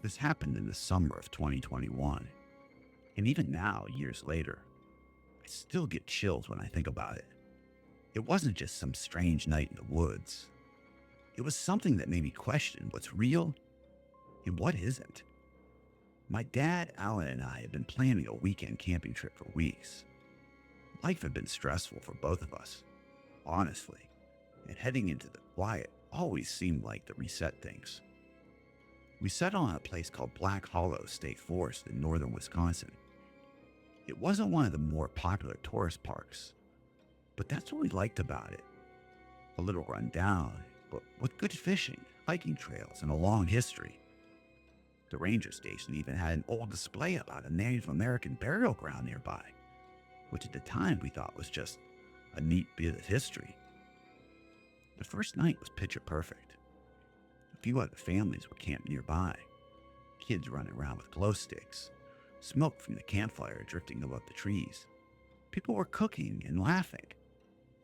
This happened in the summer of 2021, and even now, years later, I still get chills when I think about it. It wasn't just some strange night in the woods. It was something that made me question what's real and what isn't. My dad, Alan, and I had been planning a weekend camping trip for weeks. Life had been stressful for both of us, honestly, and heading into the quiet always seemed like the reset things. We settled on a place called Black Hollow State Forest in northern Wisconsin. It wasn't one of the more popular tourist parks, but that's what we liked about it. A little run down, but with good fishing, hiking trails, and a long history. The ranger station even had an old display about a Native American burial ground nearby, which at the time we thought was just a neat bit of history. The first night was picture perfect. A few other families were camped nearby, kids running around with glow sticks, smoke from the campfire drifting above the trees. People were cooking and laughing.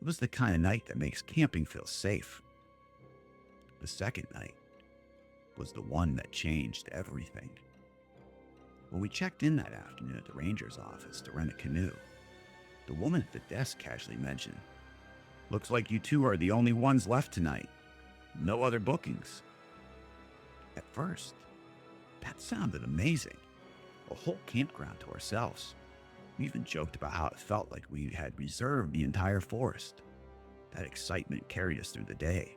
It was the kind of night that makes camping feel safe. The second night was the one that changed everything. When we checked in that afternoon at the ranger's office to rent a canoe, the woman at the desk casually mentioned, "Looks like you two are the only ones left tonight. No other bookings." At first, that sounded amazing. A whole campground to ourselves. We even joked about how it felt like we had reserved the entire forest. That excitement carried us through the day.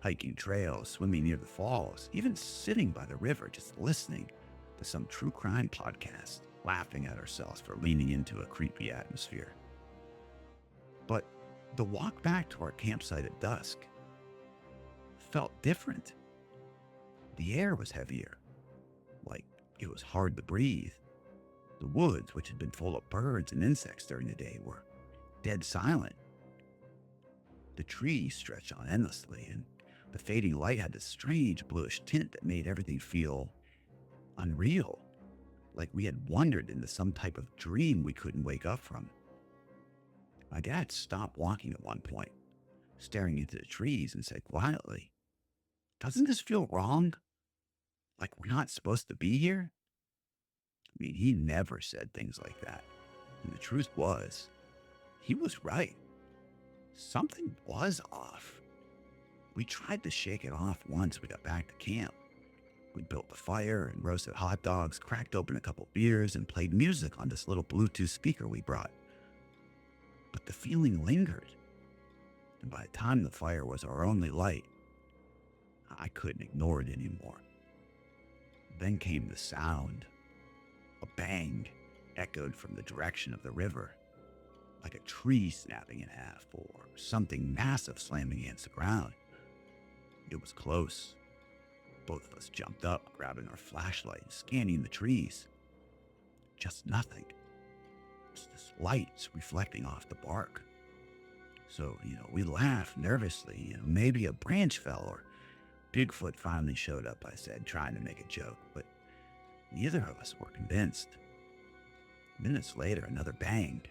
Hiking trails, swimming near the falls, even sitting by the river just listening to some true crime podcast, laughing at ourselves for leaning into a creepy atmosphere. But the walk back to our campsite at dusk felt different. The air was heavier, like it was hard to breathe. The woods, which had been full of birds and insects during the day, were dead silent. The trees stretched on endlessly, and the fading light had this strange bluish tint that made everything feel unreal, like we had wandered into some type of dream we couldn't wake up from. My dad stopped walking at one point, staring into the trees, and said quietly, "Doesn't this feel wrong? Like we're not supposed to be here?" I mean, he never said things like that. And the truth was, he was right. Something was off. We tried to shake it off once we got back to camp. We built a fire and roasted hot dogs, cracked open a couple beers, and played music on this little Bluetooth speaker we brought. But the feeling lingered. And by the time the fire was our only light, I couldn't ignore it anymore. Then came the sound. A bang echoed from the direction of the river, like a tree snapping in half or something massive slamming against the ground. It was close. Both of us jumped up, grabbing our flashlight, scanning the trees. Just nothing. Just this light reflecting off the bark. So, we laughed nervously. Maybe a branch fell or Bigfoot finally showed up, I said, trying to make a joke, but neither of us were convinced. Minutes later, another bang.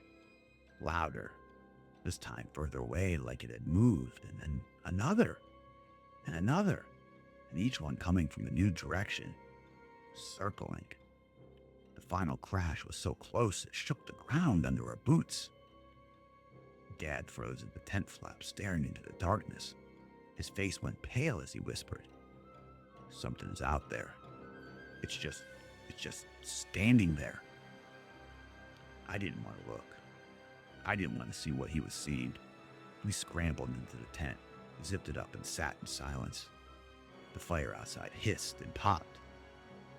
Louder. This time further away, like it had moved, and then another, and another, and each one coming from a new direction, circling. The final crash was so close it shook the ground under our boots. Dad froze at the tent flap, staring into the darkness. His face went pale as he whispered, "Something's out there. It's just standing there." I didn't want to look. I didn't want to see what he was seeing. We scrambled into the tent, zipped it up, and sat in silence. The fire outside hissed and popped,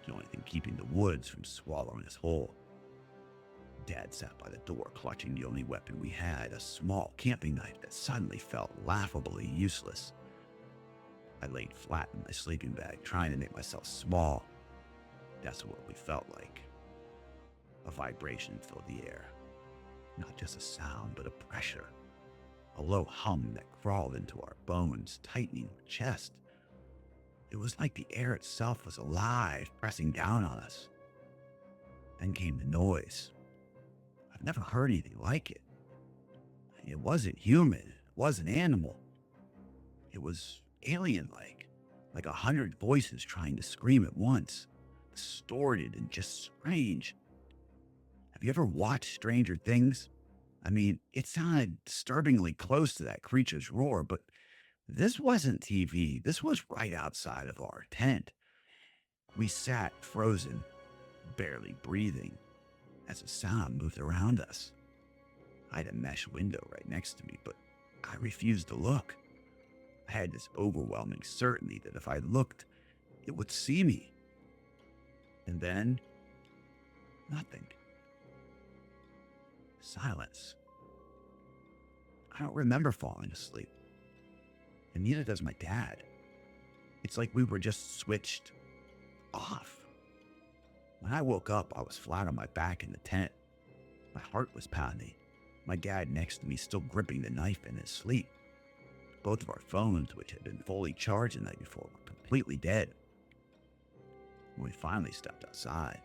the only thing keeping the woods from swallowing us whole. Dad sat by the door, clutching the only weapon we had, a small camping knife that suddenly felt laughably useless. I laid flat in my sleeping bag, trying to make myself small. That's what we felt like. A vibration filled the air. Not just a sound, but a pressure. A low hum that crawled into our bones, tightening our chest. It was like the air itself was alive, pressing down on us. Then came the noise. I've never heard anything like it. It wasn't human. It wasn't animal. It was alien-like, like 100 voices trying to scream at once. distorted and just strange. Have you ever watched Stranger Things? I mean, it sounded disturbingly close to that creature's roar, but this wasn't TV. This was right outside of our tent. We sat frozen, barely breathing, as the sound moved around us. I had a mesh window right next to me, but I refused to look. I had this overwhelming certainty that if I looked, it would see me. And then, nothing. Silence. I don't remember falling asleep, and neither does my dad. It's like we were just switched off. When I woke up, I was flat on my back in the tent. My heart was pounding. My dad next to me still gripping the knife in his sleep. Both of our phones, which had been fully charged the night before, were completely dead. When we finally stepped outside,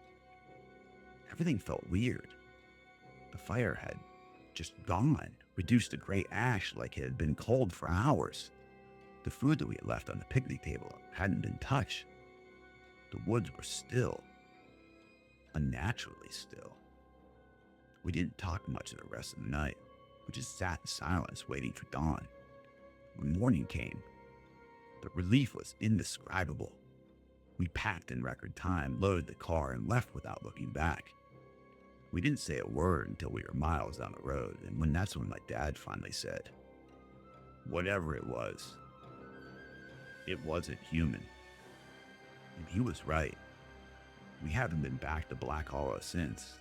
everything felt weird. The fire had just gone, reduced to gray ash like it had been cold for hours. The food that we had left on the picnic table hadn't been touched. The woods were still, unnaturally still. We didn't talk much the rest of the night. We just sat in silence waiting for dawn. When morning came, the relief was indescribable. We packed in record time, loaded the car, and left without looking back. We didn't say a word until we were miles down the road, and that's when my dad finally said, "Whatever it wasn't human." And he was right. We haven't been back to Black Hollow since,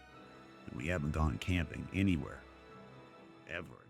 and we haven't gone camping anywhere, ever.